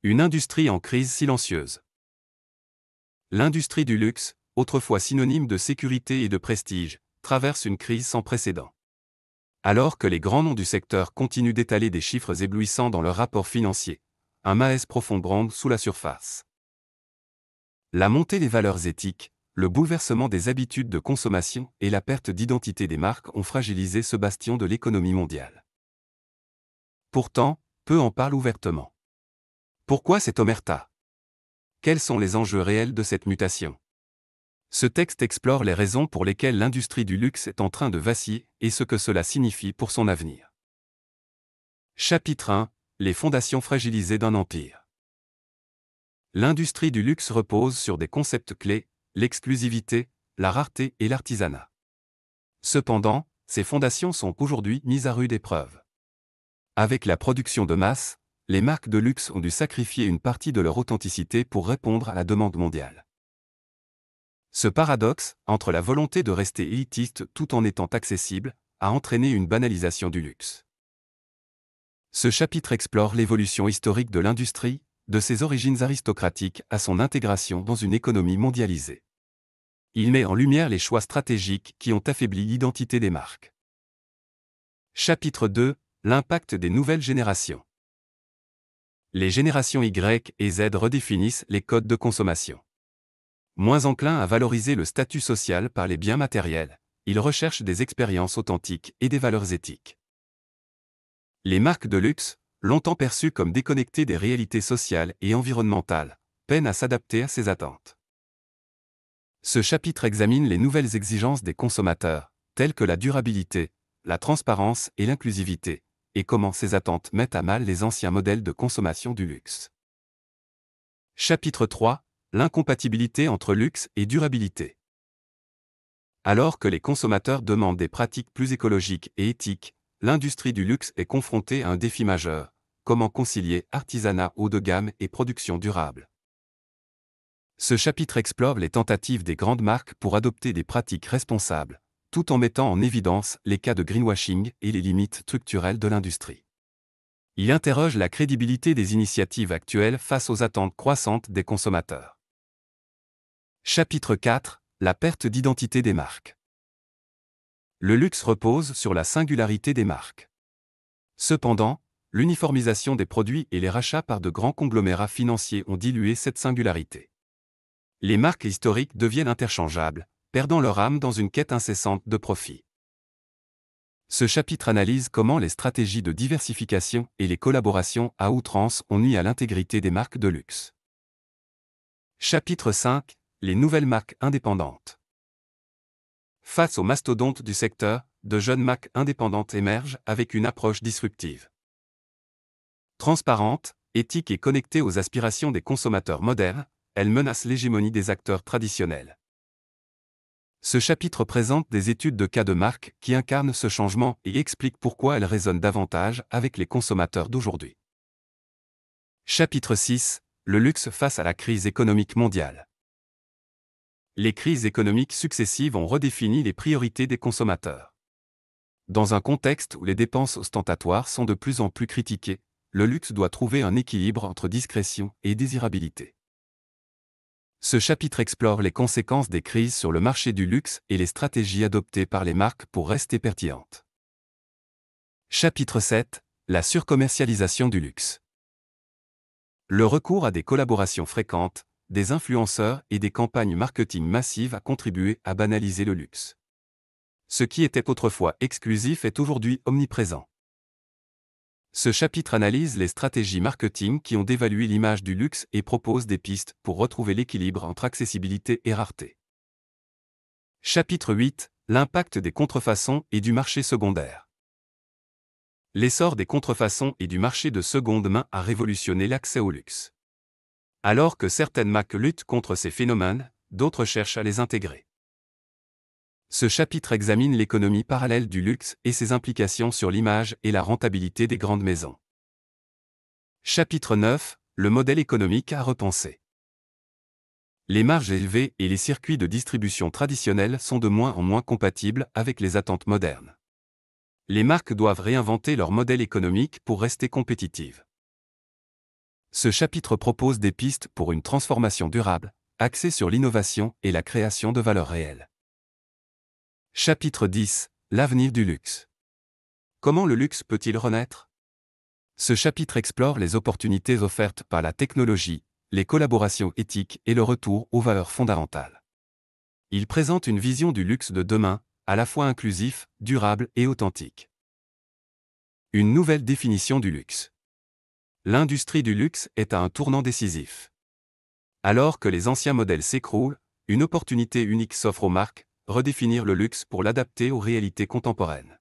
Une industrie en crise silencieuse. L'industrie du luxe, autrefois synonyme de sécurité et de prestige, traverse une crise sans précédent. Alors que les grands noms du secteur continuent d'étaler des chiffres éblouissants dans leurs rapports financiers, un malaise profond gronde sous la surface. La montée des valeurs éthiques, le bouleversement des habitudes de consommation et la perte d'identité des marques ont fragilisé ce bastion de l'économie mondiale. Pourtant, peu en parlent ouvertement. Pourquoi cette omerta ? Quels sont les enjeux réels de cette mutation ? Ce texte explore les raisons pour lesquelles l'industrie du luxe est en train de vaciller et ce que cela signifie pour son avenir. Chapitre 1 : Les fondations fragilisées d'un empire. L'industrie du luxe repose sur des concepts clés, l'exclusivité, la rareté et l'artisanat. Cependant, ces fondations sont aujourd'hui mises à rude épreuve. Avec la production de masse, les marques de luxe ont dû sacrifier une partie de leur authenticité pour répondre à la demande mondiale. Ce paradoxe, entre la volonté de rester élitiste tout en étant accessible, a entraîné une banalisation du luxe. Ce chapitre explore l'évolution historique de l'industrie, de ses origines aristocratiques à son intégration dans une économie mondialisée. Il met en lumière les choix stratégiques qui ont affaibli l'identité des marques. Chapitre 2 : L'impact des nouvelles générations. Les générations Y et Z redéfinissent les codes de consommation. Moins enclins à valoriser le statut social par les biens matériels, ils recherchent des expériences authentiques et des valeurs éthiques. Les marques de luxe, longtemps perçues comme déconnectées des réalités sociales et environnementales, peinent à s'adapter à ces attentes. Ce chapitre examine les nouvelles exigences des consommateurs, telles que la durabilité, la transparence et l'inclusivité, et comment ces attentes mettent à mal les anciens modèles de consommation du luxe. Chapitre 3 : L'incompatibilité entre luxe et durabilité. Alors que les consommateurs demandent des pratiques plus écologiques et éthiques, l'industrie du luxe est confrontée à un défi majeur: comment concilier artisanat haut de gamme et production durable. Ce chapitre explore les tentatives des grandes marques pour adopter des pratiques responsables, tout en mettant en évidence les cas de greenwashing et les limites structurelles de l'industrie. Il interroge la crédibilité des initiatives actuelles face aux attentes croissantes des consommateurs. Chapitre 4 : La perte d'identité des marques. Le luxe repose sur la singularité des marques. Cependant, l'uniformisation des produits et les rachats par de grands conglomérats financiers ont dilué cette singularité. Les marques historiques deviennent interchangeables, perdant leur âme dans une quête incessante de profit. Ce chapitre analyse comment les stratégies de diversification et les collaborations à outrance ont nui à l'intégrité des marques de luxe. Chapitre 5 : Les nouvelles marques indépendantes. Face aux mastodontes du secteur, de jeunes marques indépendantes émergent avec une approche disruptive. Transparentes, éthiques et connectées aux aspirations des consommateurs modernes, elles menacent l'hégémonie des acteurs traditionnels. Ce chapitre présente des études de cas de marques qui incarnent ce changement et explique pourquoi elles résonnent davantage avec les consommateurs d'aujourd'hui. Chapitre 6 : Le luxe face à la crise économique mondiale. Les crises économiques successives ont redéfini les priorités des consommateurs. Dans un contexte où les dépenses ostentatoires sont de plus en plus critiquées, le luxe doit trouver un équilibre entre discrétion et désirabilité. Ce chapitre explore les conséquences des crises sur le marché du luxe et les stratégies adoptées par les marques pour rester pertinentes. Chapitre 7 : La surcommercialisation du luxe. Le recours à des collaborations fréquentes, des influenceurs et des campagnes marketing massives a contribué à banaliser le luxe. Ce qui était autrefois exclusif est aujourd'hui omniprésent. Ce chapitre analyse les stratégies marketing qui ont dévalué l'image du luxe et propose des pistes pour retrouver l'équilibre entre accessibilité et rareté. Chapitre 8 : L'impact des contrefaçons et du marché secondaire. L'essor des contrefaçons et du marché de seconde main a révolutionné l'accès au luxe. Alors que certaines marques luttent contre ces phénomènes, d'autres cherchent à les intégrer. Ce chapitre examine l'économie parallèle du luxe et ses implications sur l'image et la rentabilité des grandes maisons. Chapitre 9 : Le modèle économique à repenser. Les marges élevées et les circuits de distribution traditionnels sont de moins en moins compatibles avec les attentes modernes. Les marques doivent réinventer leur modèle économique pour rester compétitives. Ce chapitre propose des pistes pour une transformation durable, axée sur l'innovation et la création de valeur réelle. Chapitre 10. L'avenir du luxe. Comment le luxe peut-il renaître? Ce chapitre explore les opportunités offertes par la technologie, les collaborations éthiques et le retour aux valeurs fondamentales. Il présente une vision du luxe de demain, à la fois inclusif, durable et authentique. Une nouvelle définition du luxe. L'industrie du luxe est à un tournant décisif. Alors que les anciens modèles s'écroulent, une opportunité unique s'offre aux marques, redéfinir le luxe pour l'adapter aux réalités contemporaines.